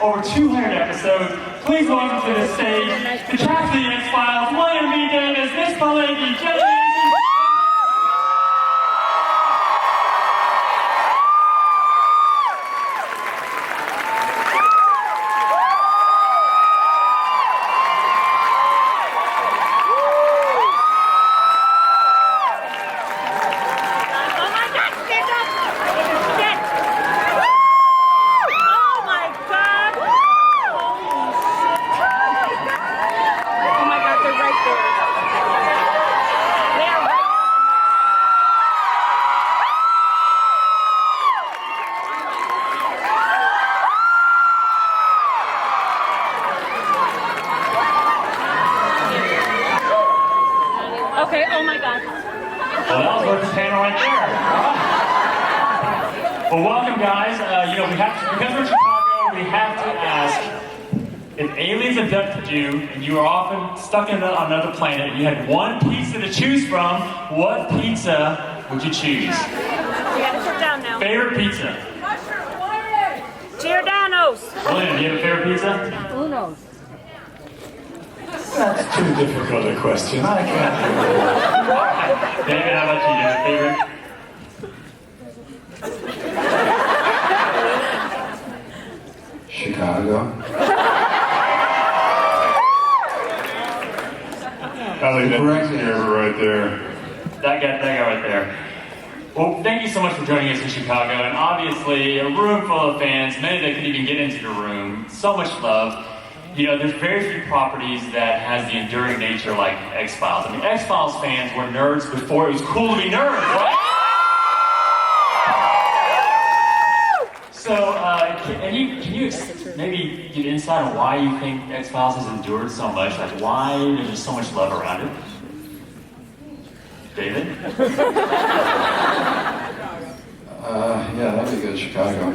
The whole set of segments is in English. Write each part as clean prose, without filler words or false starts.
over 200 episodes. Please welcome to the stage the cast of the X-Files, Willam B. Davis, Mitch Pileggi, Gillian Anderson. Okay, oh my God. Well, that was worth the panel right there. Well, welcome, guys. Because we're in Chicago, we have to ask, if aliens abducted you and you were often stuck on another planet and you had one pizza to choose from, what pizza would you choose? You gotta sit down now. Favorite pizza? Giordano's. William, do you have a favorite pizza? Uno's. That's too difficult a question. I can't do it. David, how about you? Do you have a favorite? Chicago. I think that's right there. That guy right there. Well, thank you so much for joining us in Chicago, and obviously a room full of fans, many that couldn't even get into the room, so much love. You know, there's very few properties that has the enduring nature like X-Files. I mean, X-Files fans were nerds before it was cool to be nerds, right? So, can you maybe give insight on why you think X-Files has endured so much? Like, why there's just so much love around it? David? Yeah, that'd be good, Chicago.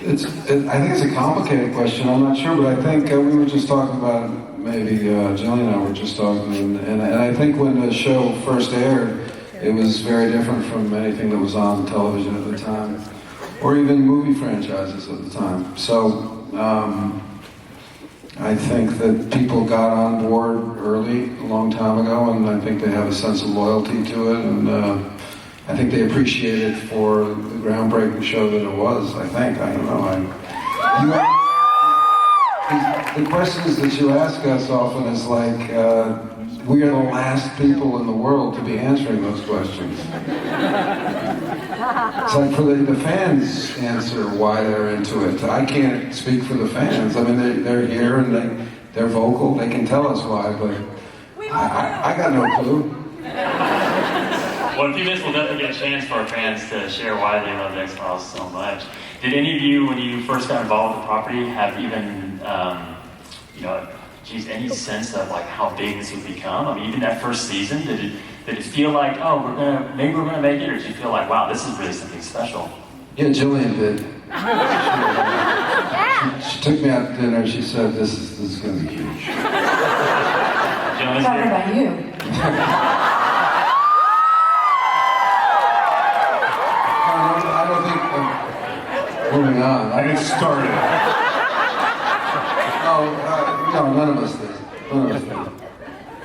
I think it's a complicated question. I'm not sure, but I think we were just talking about it, maybe Gillian and I were just talking, and I think when the show first aired, it was very different from anything that was on television at the time, or even movie franchises at the time. So I think that people got on board early, a long time ago, and I think they have a sense of loyalty to it, and I think they appreciate it for the groundbreaking show that it was, I think. I don't know. The questions that you ask us often is like, we are the last people in the world to be answering those questions. It's like for the fans answer why they're into it. I can't speak for the fans. I mean, they're here and they're vocal. They can tell us why, but I got no clue. Well, in a few minutes, we'll definitely get a chance for our fans to share why they love X-Files so much. Did any of you, when you first got involved with the property, have even, any sense of like how big this would become? I mean, even that first season, did it feel like, oh, maybe we're gonna make it, or did you feel like, wow, this is really something special? Yeah, Gillian did. She took me out to dinner and she said, this is gonna be huge. Gillian, Talking about you. I don't think, moving on. I get started. No, none of us did. None of us did.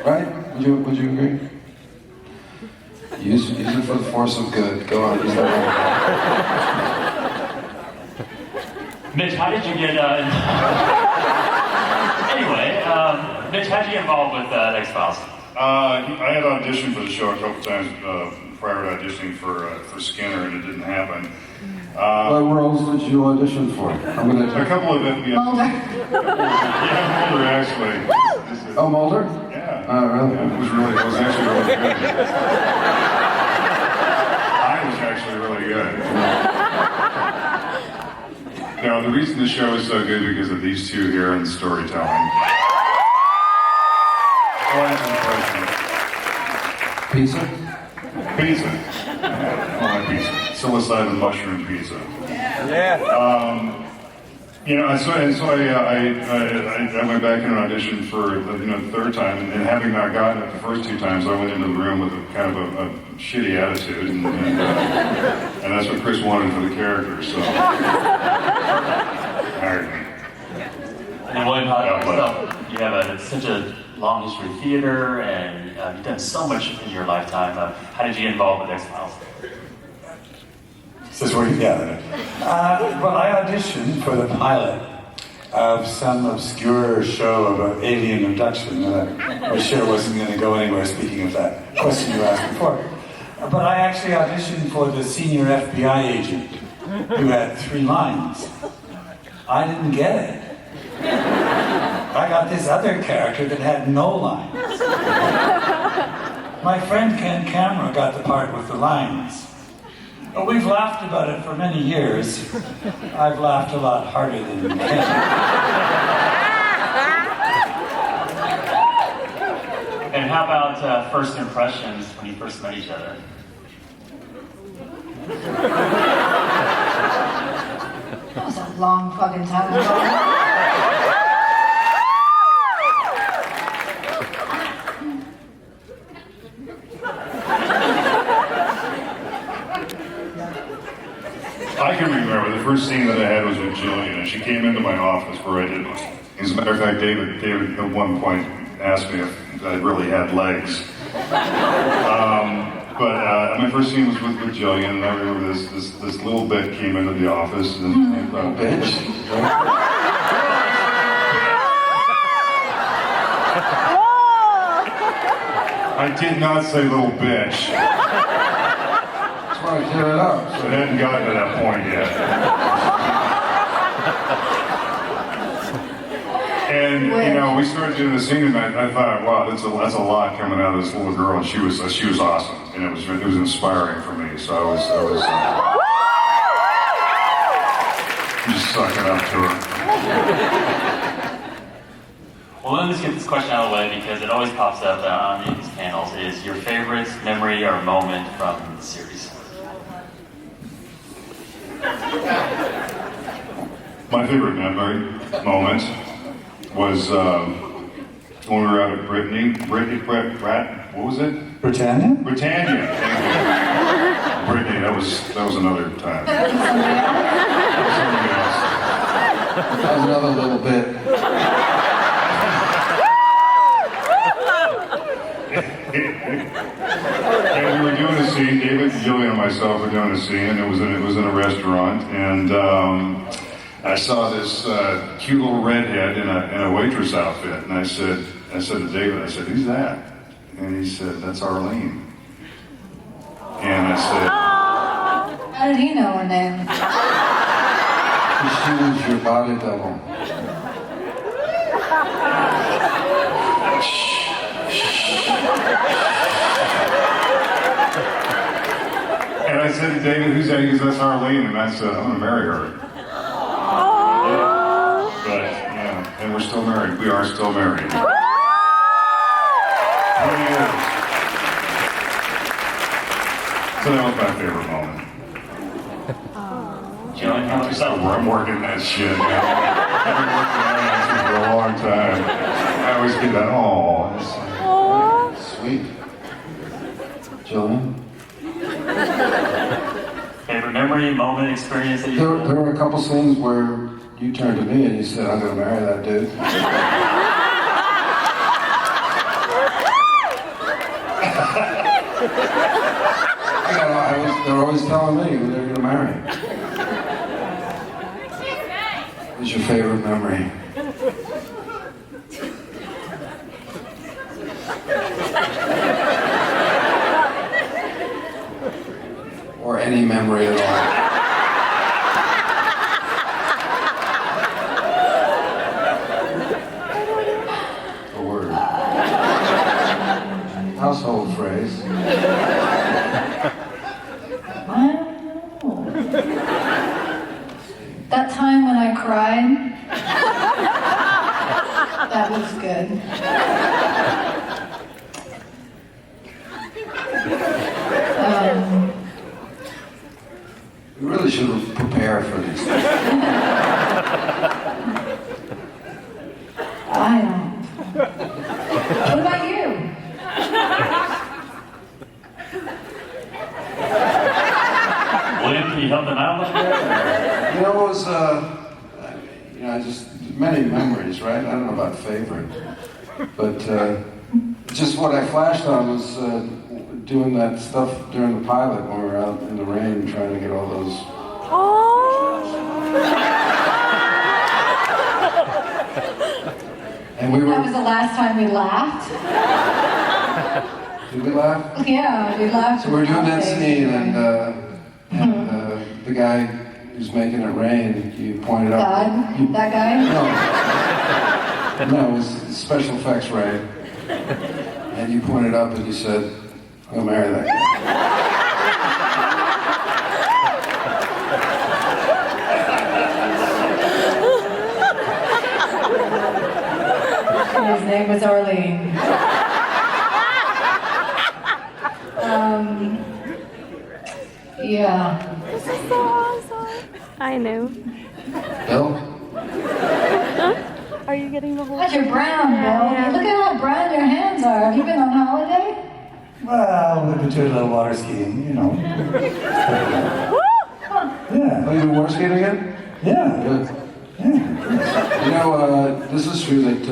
Right? Would you agree? Use it for the force of good. Go on. Use that Mitch, how did you get, anyway, Mitch, how did you get involved with X-Files? I had auditioned for the show a couple times prior to auditioning for Skinner, and it didn't happen. What roles did you audition for? A couple of them. Yeah, Mulder. Mulder actually. Oh, Mulder? Yeah. Oh, really? Yeah, it was actually really good. I was actually really good. No, the reason the show is so good is because of these two here and the storytelling. I'll answer the question. Pizza? Pizza. I like pizza. Psilocybin mushroom pizza. Yeah. I went back and auditioned for the third time, and having not gotten it the first two times, I went into the room with a kind of a shitty attitude, and that's what Chris wanted for the character, so hired me. And William, how about yourself? You have such a long history of theater, and you've done so much in your lifetime. How did you get involved with X-Files? This is where you gather it. Well, I auditioned for the pilot of some obscure show about alien abduction that I was sure wasn't going to go anywhere, speaking of that question you asked before. But I actually auditioned for the senior FBI agent who had 3 lines. I didn't get it. I got this other character that had no lines. My friend Ken Cameron got the part with the lines. But we've laughed about it for many years. I've laughed a lot harder than Ken. And how about first impressions when you first met each other? That was a long fucking time ago. I can remember the first scene that I had was with Gillian, and she came into my office where I did. As a matter of fact, David at one point asked me if I really had legs. But my first scene was with Gillian, and I remember this little bit came into the office, and I thought, bitch. I did not say little bitch. Trying to clear it up. So I hadn't gotten to that point yet. And we started doing the scene, and I thought, wow, that's a lot coming out of this little girl, and she was awesome, and it was inspiring for me. So I was just sucking up to her. Well, let me just get this question out of the way because it always pops up on these panels. Is your favorite memory or moment from the series? My favorite moment was when we were out at what was it? Britannia? Britannia. Thank you. Brittany, that was another time. That was That was another little bit. And we were doing a scene. David, Gillian, and myself were doing a scene, and it was in a restaurant, and I saw this cute little redhead in a waitress outfit, and I said to David, who's that? And he said, that's Arlene. And I said, How did he know her name? She was your body double. and I said to David, who's that? He goes, that's Arlene. And I said, I'm going to marry her. But, yeah, and we're still married. We are still married. 20 years. So that was my favorite moment. Gillian, how about yourself? I'm working that shit, man. I've been working that answer for a long time. I always get that, oh. Sweet. Gillian? Favorite memory, moment, experience that you There were a couple scenes where you turned to me and you said, I'm going to marry that dude. They were always telling me who they were going to marry. What's your favorite memory? Or any memory at all? A word. Household phrase. I don't know. That time when I cried, that was good. We really should prepare for these things. Can you help them out a little bit? You know, it was, just many memories, right? I don't know about favorite, but just what I flashed on was doing that stuff during the pilot when we were out in the rain trying to get all those. And we were. That was the last time we laughed. Did we laugh? Yeah, we laughed. So we're doing that scene, and the guy who's making it rain, you pointed out. God? That guy? No, it was special effects Ray. And you pointed up and you said, "I'll marry that guy." His name was Arlene. Yeah. This is so awesome. I know. Bill? Are you getting the whole? God, you're brown, Bill. Yeah. Look at how brown your hands are. Have you been on holiday? Well, we've been doing a little water skiing, you know. Yeah. Oh, you do water skating again? Yeah. Good. Yeah. You know, this is true that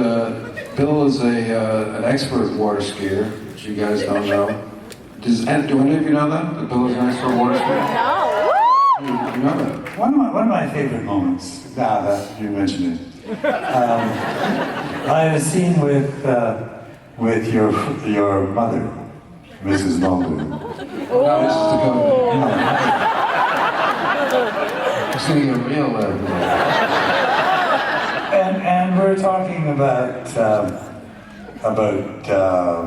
Bill is an expert water skier, which you guys don't know. Do any of you know that? That Bill is an expert water skier? No. You know that? One of my favorite moments, now that you mentioned it, I had a scene with your mother, Mrs. Mulder. No, this is Dakota. It's going to get real there. And we're talking about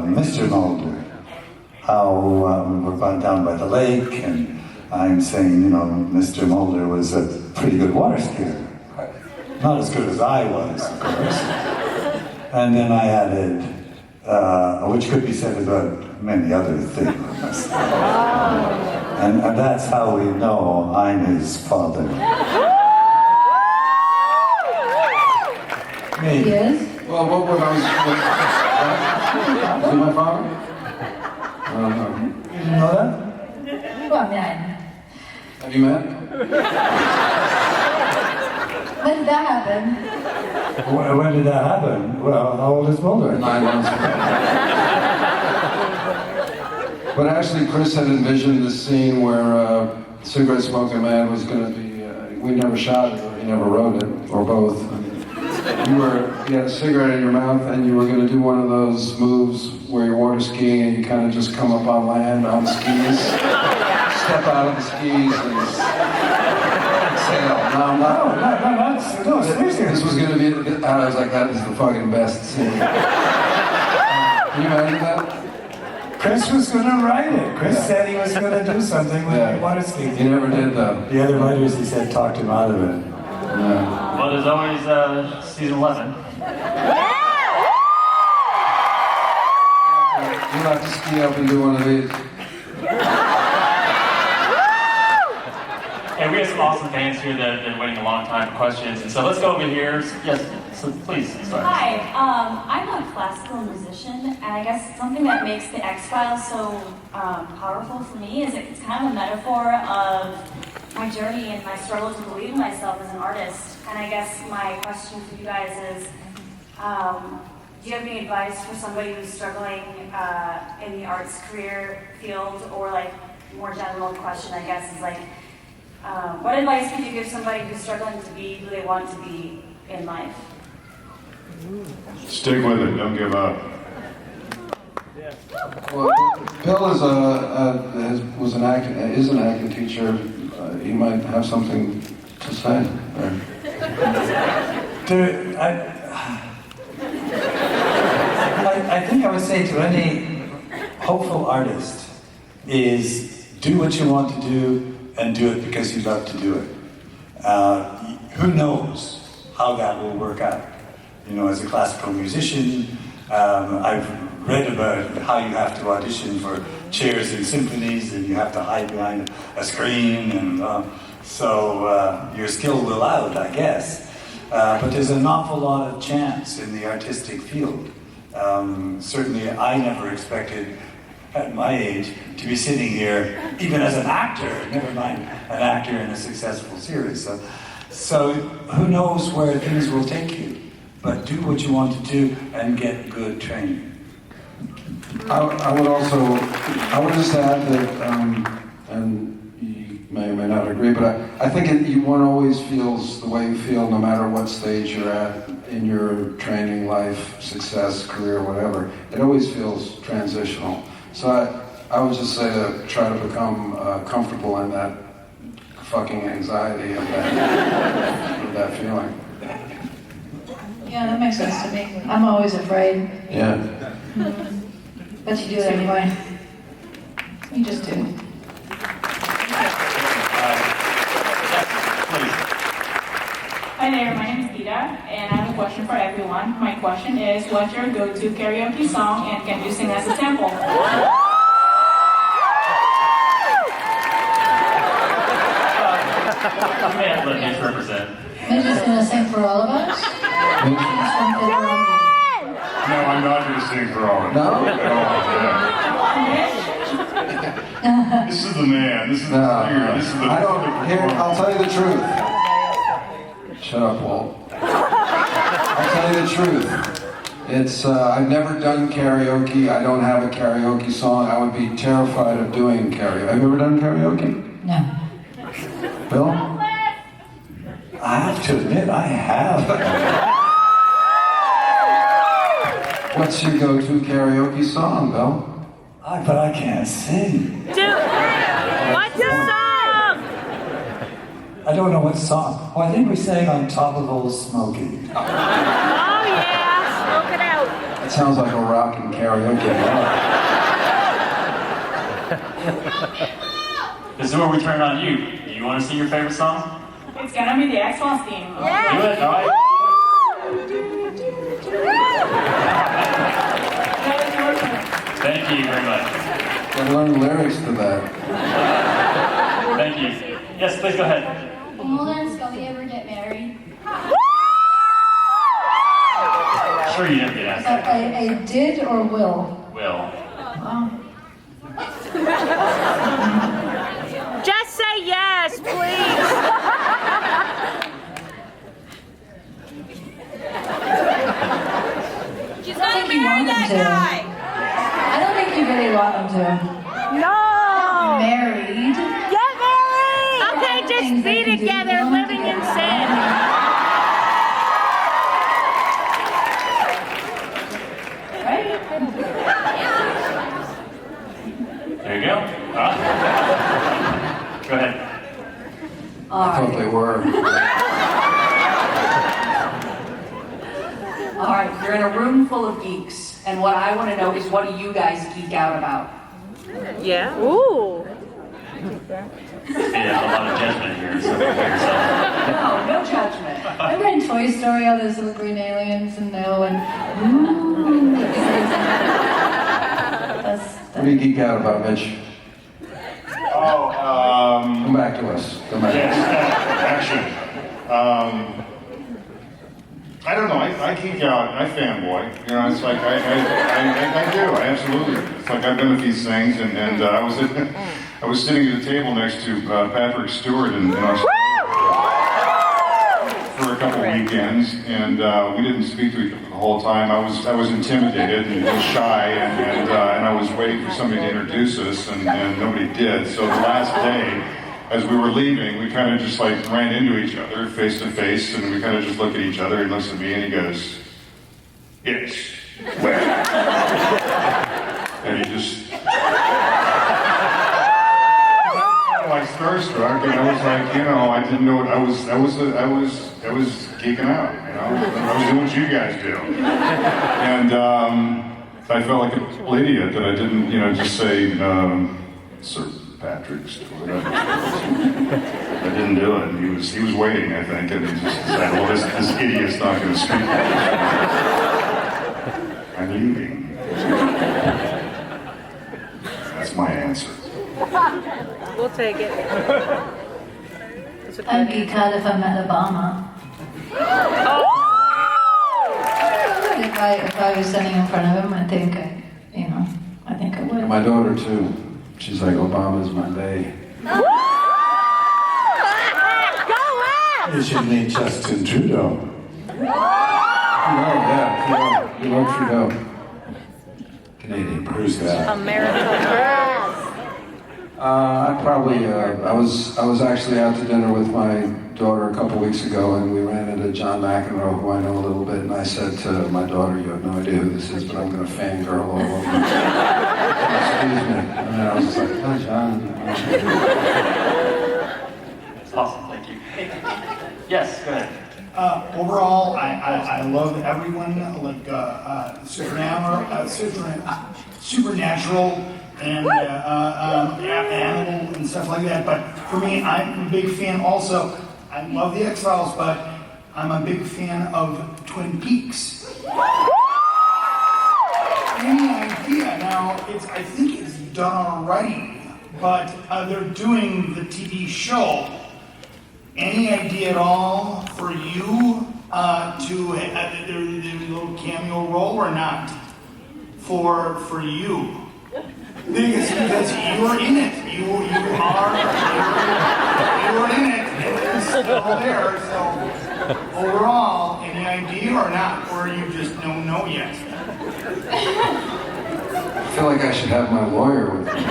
Mr. Mulder. How we're gone down by the lake, and I'm saying, Mr. Mulder was a pretty good water skier. Not as good as I was, of course. And then I added, which could be said about many other things. And that's how we know I'm his father. He Me. is? Well, what I was... Is he my father? I don't know. You didn't know that? Well, man. Have you met? When did that happen? When did that happen? Well, how old is Mulder? 9 months ago. But actually, Chris had envisioned this scene where Cigarette Smoking Man was going to be, we never shot it, or he never wrote it, or both. You had a cigarette in your mouth, and you were going to do one of those moves where you're water skiing and you kind of just come up on land on skis, step out of the skis and sail. No, seriously. This was going to be, I was like, that is the fucking best scene. Can you imagine that? Chris was going to write it. Chris said he was going to do something with water skiing. He never did, though. The other writers, he said, talked him out of it. Yeah. Well, there's always season 11. You'll have to ski up and do one of these. Hey, we have some awesome fans here that have been waiting a long time for questions, and so let's go over here. Yes, so please start. Hi, I'm a classical musician, and I guess something that makes the X-Files so powerful for me is it's kind of a metaphor of my journey and my struggle to believe in myself as an artist. And I guess my question for you guys is, do you have any advice for somebody who's struggling in the arts career field, or like more general question, I guess, is like, what advice could you give somebody who's struggling to be who they want to be in life? Stick with it. Don't give up. Well, Bill is an acting teacher. He might have something to say. Dude, I think I would say to any hopeful artist is do what you want to do and do it because you love to do it. Who knows how that will work out? As a classical musician, I've read about how you have to audition for chairs in symphonies and you have to hide behind a screen, and so your skill will out, I guess. But there's an awful lot of chance in the artistic field. Certainly I never expected, at my age to be sitting here, even as an actor, never mind an actor in a successful series. So who knows where things will take you, but do what you want to do and get good training. I would just add that, and you may or may not agree, but I think one always feels the way you feel no matter what stage you're at in your training, life, success, career, whatever. It always feels transitional. So I would just say to try to become comfortable in that fucking anxiety of that feeling. Yeah, that makes sense to me. I'm always afraid. Yeah. But you do it anyway. You just do. Hi there, my name is Dita, and I have a question for everyone. My question is, what's your go-to karaoke song, and can you sing as a sample? Man, let Mitch represent. Mitch is going to sing for all of us. No, I'm not going to sing for all of you. No? This is the man. This is the singer. This is the. I'll tell you the truth. Shut up, Walt. I'll tell you the truth. It's, I've never done karaoke. I don't have a karaoke song. I would be terrified of doing karaoke. Have you ever done karaoke? No. Bill? I have to admit, I have. What's your go-to karaoke song, Bill? But I can't sing. Dude, what's the song? I don't know what song. Oh, I think we sang On Top of Old Smoky. Oh yeah, smoke it out. It sounds like a rockin' karaoke bar. This is where we turn on you. Do you want to sing your favorite song? It's gonna be the X-Files theme. Do it, all right? Thank you very much. Gotta learn the lyrics to that. Thank you. Yes, please go ahead. Will Mulder and Scully ever get married? Sure, you never get asked that. A did or will? Will. Just say yes, please. She's gonna marry that guy. I don't think you really want them to. No. Married. Get married. Okay, Things just they be can do. together, You don't have to living get in married. sin. There you go. Go ahead. I thought they were. All right, you're in a room full of geeks, and what I want to know is what do you guys geek out about? Yeah. Ooh. Yeah, a lot of judgment here, so prepare yourself. No judgment. Remember in Toy Story, all those little green aliens and ooh. What do you geek out about, Mitch? Come back to us. Come back. Yes, action. I don't know. I geek out. I fanboy. You know, it's like I do. I absolutely. It's like I've done a few things, and I was sitting at a table next to Patrick Stewart in Australia for a couple weekends, and we didn't speak to each other the whole time. I was intimidated and shy, and I was waiting for somebody to introduce us, and nobody did. So the last day, as we were leaving, we kind of just like ran into each other face to face, and we kind of just looked at each other. He looks at me and he goes, "Yes, where?" And he just like starstruck, and I was like, you know, I didn't know what I was geeking out, you know, I was doing what you guys do, and I felt like a total idiot that I didn't, you know, just say, Sir Patrick Stewart. I didn't do it. And he was waiting, I think, and he just said, well, this idiot's not going to speak. I'm leaving. That's my answer. We'll take it. I'd geek out if I met Obama. If I was standing in front of him, I think I would. My daughter too. She's like, Obama's my bae. You should meet Justin Trudeau. Yeah, you love Trudeau. Canadian person. America. I probably, I was actually out to dinner with my daughter a couple weeks ago, and we ran into John McEnroe, who I know a little bit, and I said to my daughter, "You have no idea who this is, but I'm going to fangirl all over you." Excuse me. And then I was just like, "Oh, John." That's awesome, thank you. Yes, go ahead. Overall, I love everyone, like supernatural and animal and stuff like that. But for me, I'm a big fan also. I love the X-Files, but I'm a big fan of Twin Peaks. Any idea? Now, I think it's done already, but they're doing the TV show. Any idea at all for you to their little cameo role or not? For you, because you are in it. You are in it, and it's still there. So overall, any idea or not, or you just don't know yet? I feel like I should have my lawyer with me.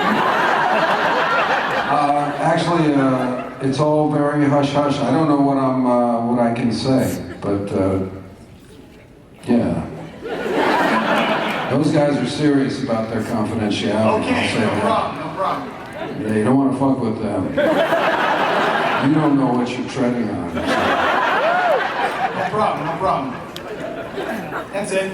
Actually, it's all very hush-hush. I don't know what what I can say, but yeah. Those guys are serious about their confidentiality. Okay, no problem. Yeah, you don't want to fuck with them. You don't know what you're treading on. No problem. That's it.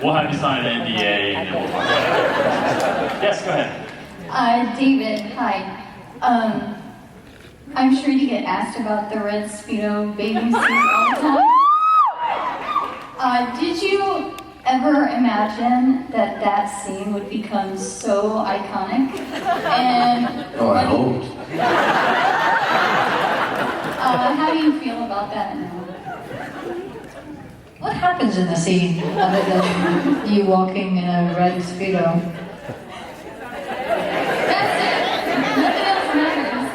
We'll have you sign an NDA and then we'll talk about it. Yes, go ahead. David, hi. I'm sure you get asked about the red Speedo bathing suit all the time. Did you ever imagine that scene would become so iconic? And I hoped. how do you feel about that now? What happens in the scene other than you walking in a red Speedo? That's it. Nothing else matters.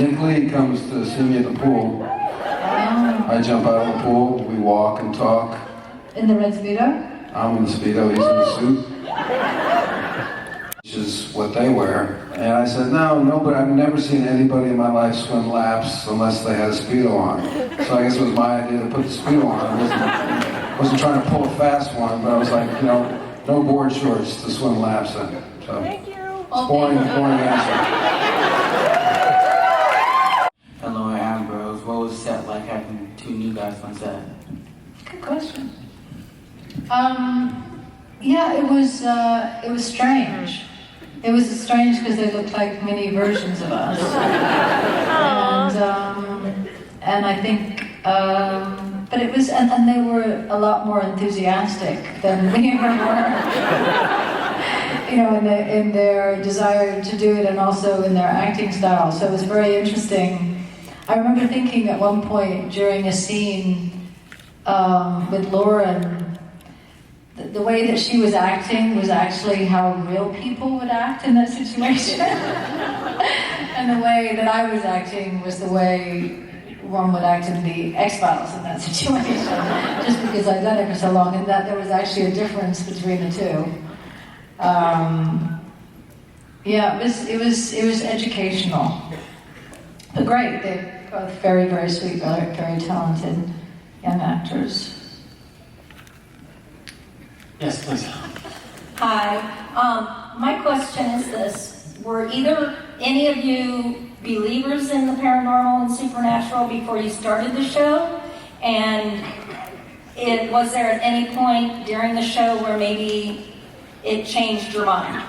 Nick Lee comes to see me at the pool. I jump out of the pool, we walk and talk. In the red Speedo? I'm in the Speedo, he's in the suit. Which is what they wear. And I said, no, but I've never seen anybody in my life swim laps unless they had a Speedo on. So I guess it was my idea to put the Speedo on. I wasn't trying to pull a fast one, but I was like, no board shorts to swim laps in. So, Thank you. It's boring answer. Hello, Ambrose. What was set like having two new guys on set? Good question. Yeah, it was strange. It was strange because they looked like mini versions of us. And I think, but it was, and they were a lot more enthusiastic than we ever were. In their desire to do it and also in their acting style. So it was very interesting. I remember thinking at one point during a scene with Lauren, the way that she was acting was actually how real people would act in that situation. And the way that I was acting was the way one would act in the X-Files in that situation. Just because I'd done it for so long, and that there was actually a difference between the two. Yeah, it was educational. But great, they're both very, very sweet, very talented young actors. Yes, please. Hi. My question is this. Were either any of you believers in the paranormal and supernatural before you started the show? And was there at any point during the show where maybe it changed your mind?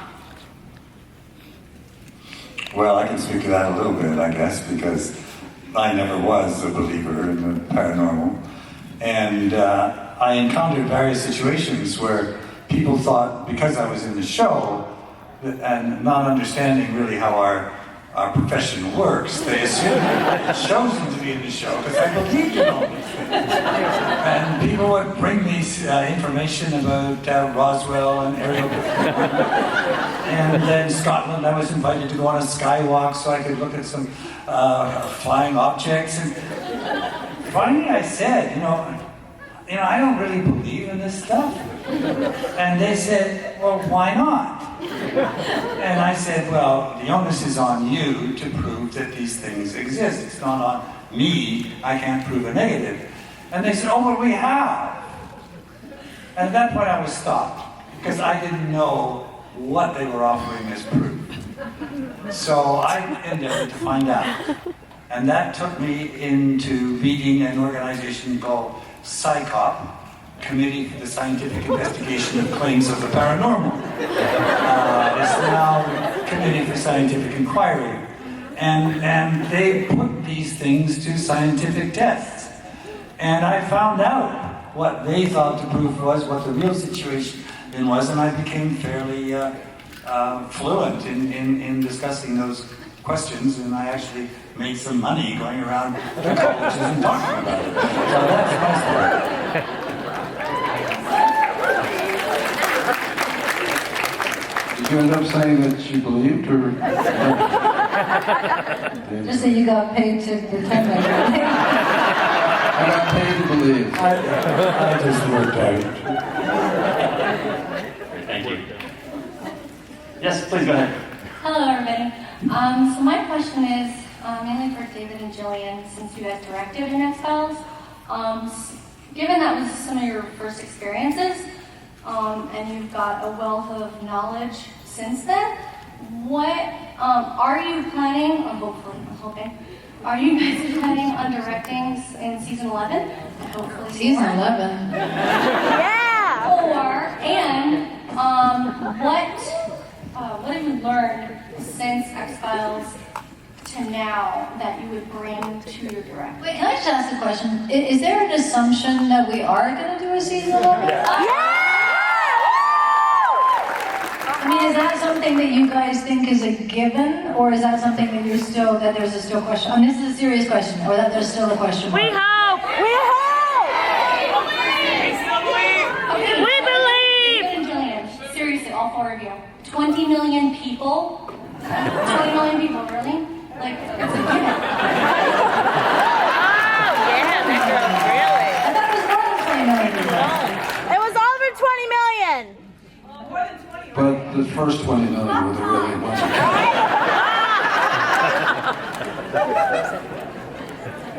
Well, I can speak to that a little bit, I guess, because I never was a believer in the paranormal. And I encountered various situations where people thought, because I was in the show, and not understanding really how our our profession works. They assumed I had chosen to be in the show because I believed in all these things. And people would bring me information about Roswell and aerial. And then Scotland, I was invited to go on a skywalk so I could look at some flying objects. And finally I said, you know, I don't really believe in this stuff. And they said, well, why not? And I said, well, the onus is on you to prove that these things exist. It's not on me. I can't prove a negative. And they said, oh, well, we have. And at that point I was stopped, because I didn't know what they were offering as proof. So I endeavored to find out. And that took me into leading an organization called CSICOP, Committee for the Scientific Investigation of Claims of the Paranormal. It's now Committee for Scientific Inquiry. And they put these things to scientific tests. And I found out what they thought the proof was, what the real situation was, and I became fairly fluent in discussing those questions, and I actually made some money going around the colleges and talking about it. So that's my story. Did you end up saying that you believed, or? Just that you got paid to pretend like that. I got paid to believe. I just worked out. Thank you. Yes, please go ahead. Hello, everybody. So my question is mainly for David and Gillian, since you guys directed in X-Files. Given that was some of your first experiences, and you've got a wealth of knowledge since then, what are you planning, or hopefully, I'm hoping, are you guys planning on directing in season 11? And hopefully Season more? 11. Yeah! And what have you learned since X-Files to now that you would bring to your director? Wait, can I just ask a question? Is there an assumption that we are going to do a season 11? I mean, is that something that you guys think is a given, or is that something that there's a still question? I mean, this is a serious question, or that there's still a question mark? We hope! We hope! Okay, We believe! David and Gillian, seriously, all four of you. 20 million people? 20 million people, really? Like, it's a given. Yeah, that girl, really. I thought it was more than 20 million people. It was over 20 million! But the first 20 million were the really ones that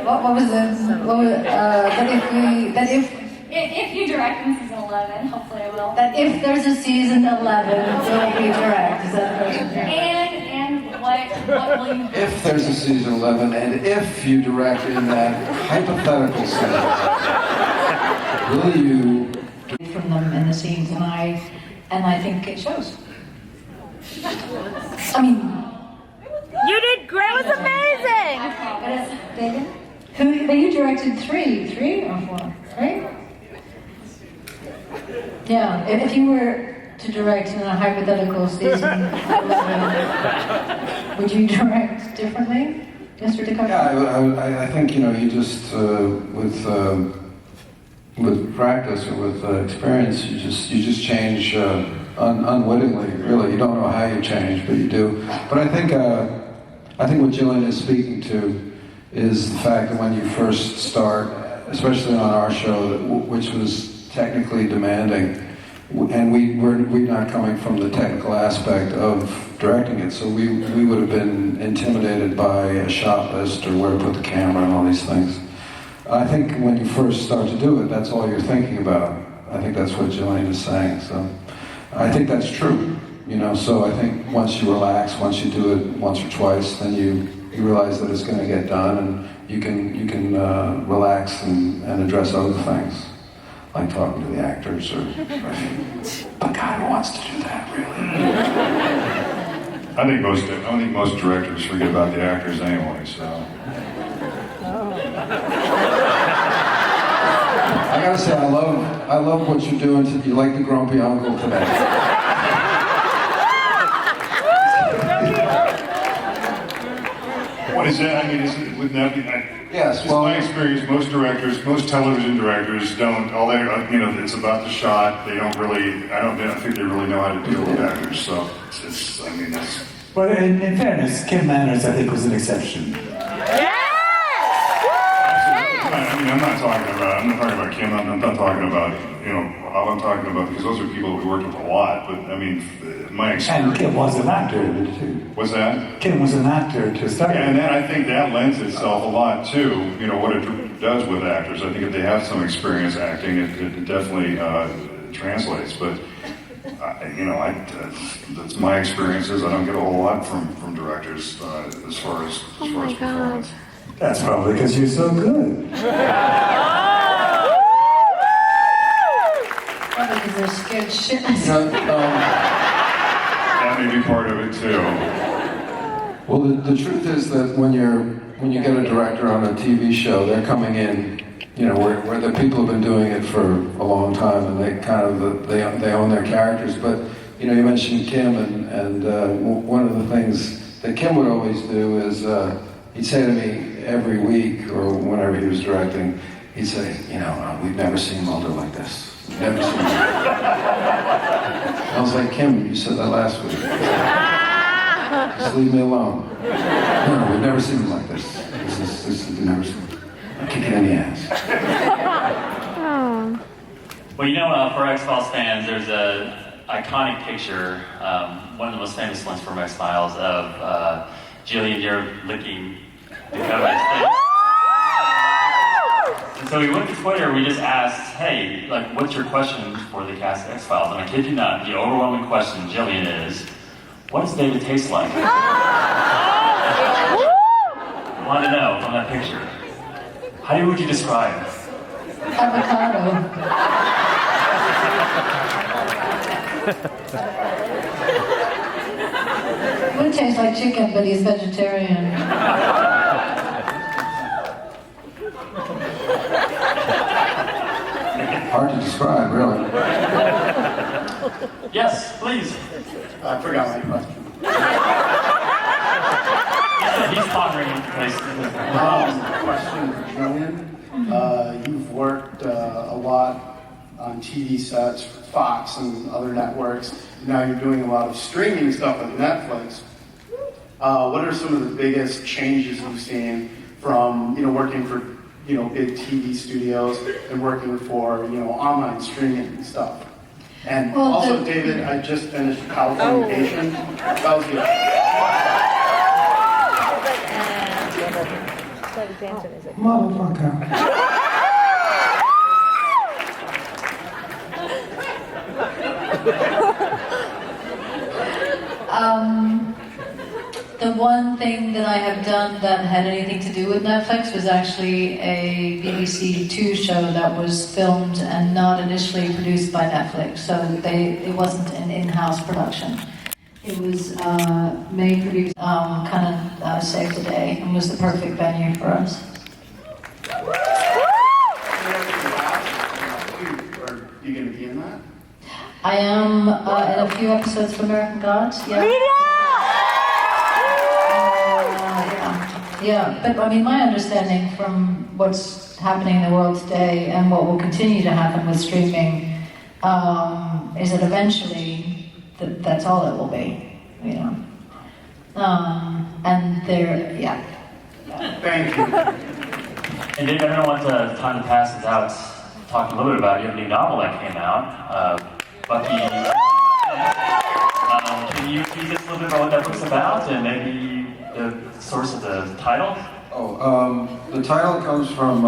What was it? If you direct in season 11, hopefully I will. That if there's a season 11, will we direct? Is that the question? And what will you do? If there's a season 11, and if you direct in that hypothetical sense, will you? From them in the scenes, and I think it shows. I mean, You did great! It was amazing! David? But you directed three or four, right? Yeah, if you were to direct in a hypothetical season 11, would you direct differently, Mr. Duchovny? Yeah, I think you just with practice or with experience, you just change unwittingly. Really, you don't know how you change, but you do. But I think what Gillian is speaking to is the fact that when you first start, especially on our show, which was technically demanding, and we're not coming from the technical aspect of directing it, so we would have been intimidated by a shot list or where to put the camera and all these things. I think when you first start to do it, that's all you're thinking about. I think that's what Gillian is saying. So I think that's true. So I think once you relax, once you do it once or twice, then you realize that it's going to get done, and you can relax and address other things, like talking to the actors or. But God, who wants to do that, really? I think most directors forget about the actors anyway. So. I gotta say, I love what you're doing. You like the grumpy uncle today. What is that? I mean, wouldn't that be? Yes, it's my experience. Most directors, most television directors don't. All they, it's about the shot. They don't really. I don't think they really know how to deal with actors. So it's I mean, it's. But in fairness, Kim Manners, I think, was an exception. I mean, I'm not talking about Kim. I'm not talking about all I'm talking about, because those are people we worked with a lot. But I mean, my experience. And Kim was an actor too. What's that? Kim was an actor to start. Yeah, and I think that lends itself a lot to what it does with actors. I think if they have some experience acting, it definitely translates. But that's my experiences. I don't get a whole lot from directors as far as performance. That's probably because you're so good. Probably because they're scared shitless. That may be part of it too. Well, the truth is that when you get a director on a TV show, they're coming in, where the people have been doing it for a long time, and they kind of they own their characters. But you mentioned Kim, and one of the things that Kim would always do is he'd say to me every week or whenever he was directing, he'd say, we've never seen Mulder like this. We've never seen him. I was like, Kim, you said that last week. Just leave me alone. No, we've never seen him like this. We've never seen him. I'll kick it in the ass. Well, for X-Files fans, there's a iconic picture, one of the most famous ones from X-Files, of Gillian, you're licking Duchovny's face. And so we went to Twitter, we just asked, hey, what's your question for the cast of X-Files? And I kid you not, the overwhelming question, Gillian, is, what does David taste like? I want to know from that picture. How would you describe it? Avocado. It would taste like chicken, but he's vegetarian. Hard to describe, really. Yes, please. I forgot my question. He's pondering the place. Question for Gillian. You've worked a lot on TV sets for Fox and other networks. Now you're doing a lot of streaming stuff with Netflix. What are some of the biggest changes you've seen from working for big TV studios and working for online streaming stuff? And also, David, I just finished Californication. That was good. Motherfucker. The one thing that I have done that had anything to do with Netflix was actually a BBC 2 show that was filmed and not initially produced by Netflix. So it wasn't an in-house production. It was made, produced, saved the day, and was the perfect venue for us. Are you going to be in that? I am in a few episodes of American Gods. Yeah. Yeah, but I mean, my understanding from what's happening in the world today and what will continue to happen with streaming is that eventually that's all it will be, and yeah. Thank you. And Dave, I don't want time to pass without talking a little bit about your new novel that came out, Bucky. Can you tease us a little bit about what that book's about and maybe the source of the title? The title comes from,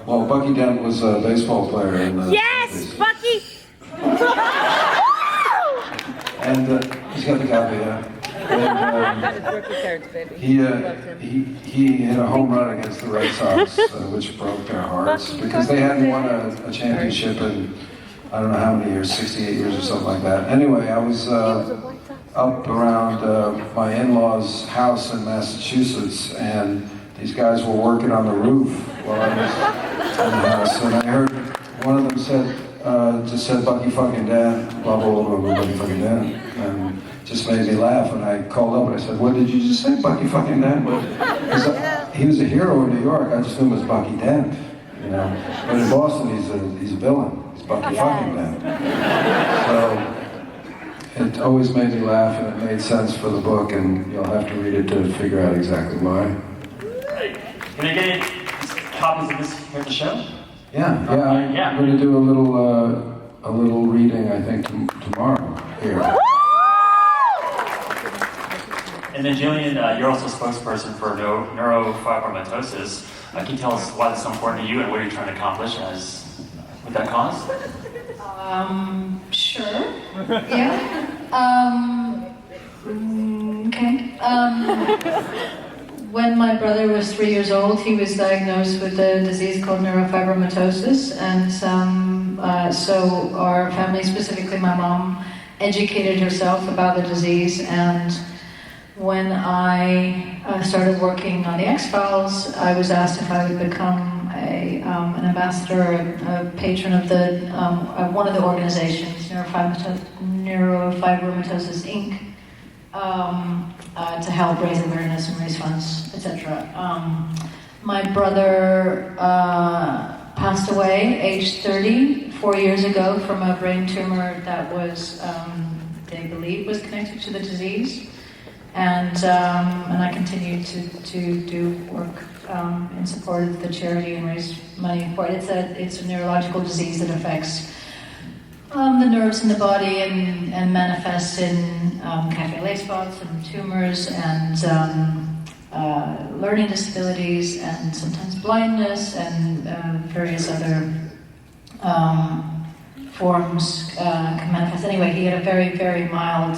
Bucky Dent was a baseball player in the... Yes, Bucky! And he's got the copy, yeah. And, he hit a home run against the Red Sox, which broke their hearts, because they hadn't won a championship in, I don't know how many years, 68 years or something like that. Anyway, I was up around my in-laws' house in Massachusetts, and these guys were working on the roof while I was in the house, and I heard one of them said, just said Bucky fucking Dan, blah, blah, blah, blah, Bucky fucking Dan. And just made me laugh, and I called up and I said, what did you just say, Bucky fucking Dan? He was a hero in New York, I just knew him as Bucky Dent, you know. But in Boston, he's a villain. He's Bucky fucking Dent. So it always made me laugh, and it made sense for the book, and you'll have to read it to figure out exactly why. Can I get copies of this here at the show? Yeah. I'm going to do a little reading, I think, tomorrow here. And then Gillian, you're also a spokesperson for neurofibromatosis. Can you tell us why that's so important to you and what you're trying to accomplish with that cause? Sure. Yeah. Okay. When my brother was 3 years old, he was diagnosed with a disease called neurofibromatosis, and so our family, specifically my mom, educated herself about the disease. And when I started working on the X-Files, I was asked if I would become an ambassador, a patron of one of the organizations, Neurofibromatosis Inc., to help raise awareness and raise funds, etc. My brother passed away, age 30, 4 years ago, from a brain tumor that was, they believe, was connected to the disease. And I continue to do work in support of the charity and raise money for it. It's a neurological disease that affects the nerves in the body and manifests in cafe au lait spots and tumors and learning disabilities and sometimes blindness and various other forms can manifest. Anyway, he had a very, very mild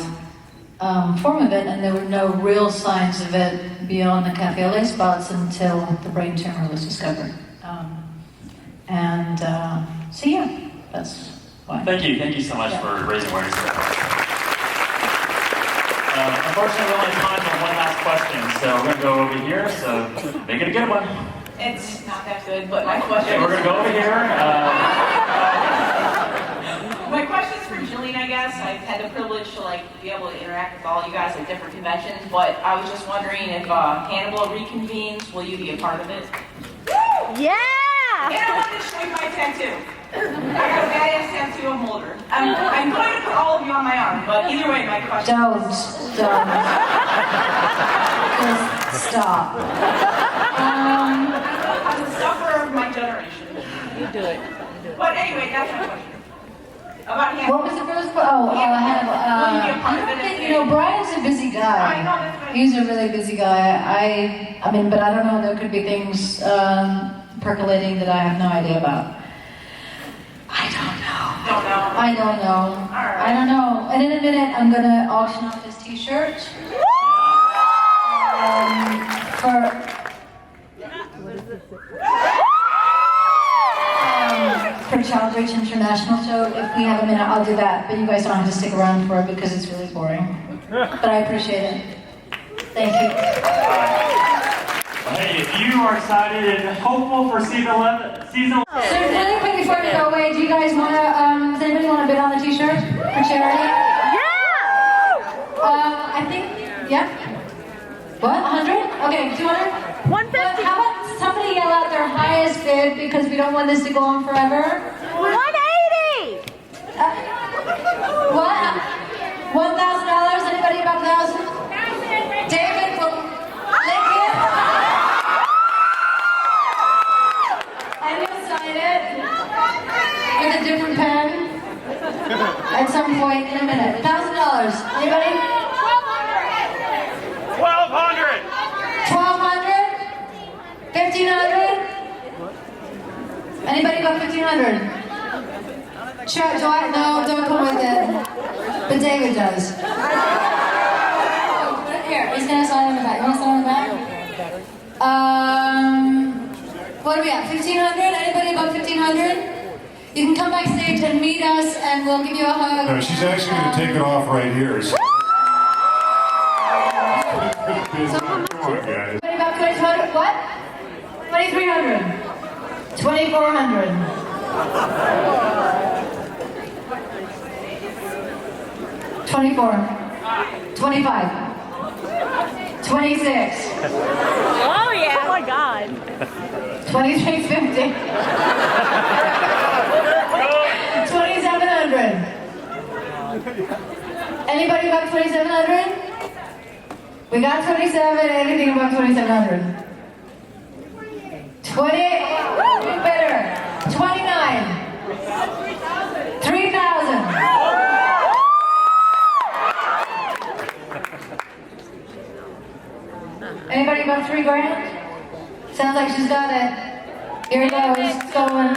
form of it, and there were no real signs of it beyond the cafe au lait spots until the brain tumor was discovered. So yeah, that's why. Thank you so much for raising awareness. Unfortunately, we only have time for one last question, so we're going to go over here, so make it a good one. It's not that good, but my question Okay, we're going to go over here. My question is for Gillian, I guess. I've had the privilege to be able to interact with all you guys at different conventions, but I was just wondering if Hannibal reconvenes, will you be a part of it? Yeah! And I wanted to show you my tattoo. I got a badass tattoo of Mulder. I'm going to put all of you on my arm, but either way, my question. Don't. Just stop. I'm the sufferer of my generation. You do it. But anyway, that's my question. About Hannibal. What was the first question? Hannibal. You know, Brian's a busy guy. I know, that's right. He's a really busy guy. I mean, but I don't know, there could be things percolating that I have no idea about. I don't know. Alright. I don't know. And in a minute, I'm going to auction off this t-shirt. For Child Reach International. So if we have a minute, I'll do that. But you guys don't have to stick around for it because it's really boring. But I appreciate it. Thank you. Hey, if you are excited and hopeful for season 11, So really quick before we go away, do you guys want to, does anybody want to bid on the t-shirt for charity? Yeah! I think, yeah? What, 100? Okay, 200? 150. How about somebody yell out their highest bid because we don't want this to go on forever? 180! What? $1,000? Anybody about 1,000? David will lick it. And you'll sign it with a different pen at some point in a minute. $1,000. Anybody? 1,200! 1,200? 1,500? Anybody about 1,500? Sure, no, don't come with it. But David does. Here, he's gonna sign on the back. You wanna sign on the back? What are we at? 1,500? Anybody about 1,500? You can come backstage and meet us, and we'll give you a hug. No, she's actually going to take it off right here. So. Come on, guys. Anybody about 2,200? What? 2,300? 2,400? 24. 25. 26. Oh yeah. Oh my God. 2650. 2700. Anybody above 2700? We got 27. Anything above 2700? 20. Better. 29. 3000. Anybody above $3 grand? Sounds like she's got it. Here it goes. It's going.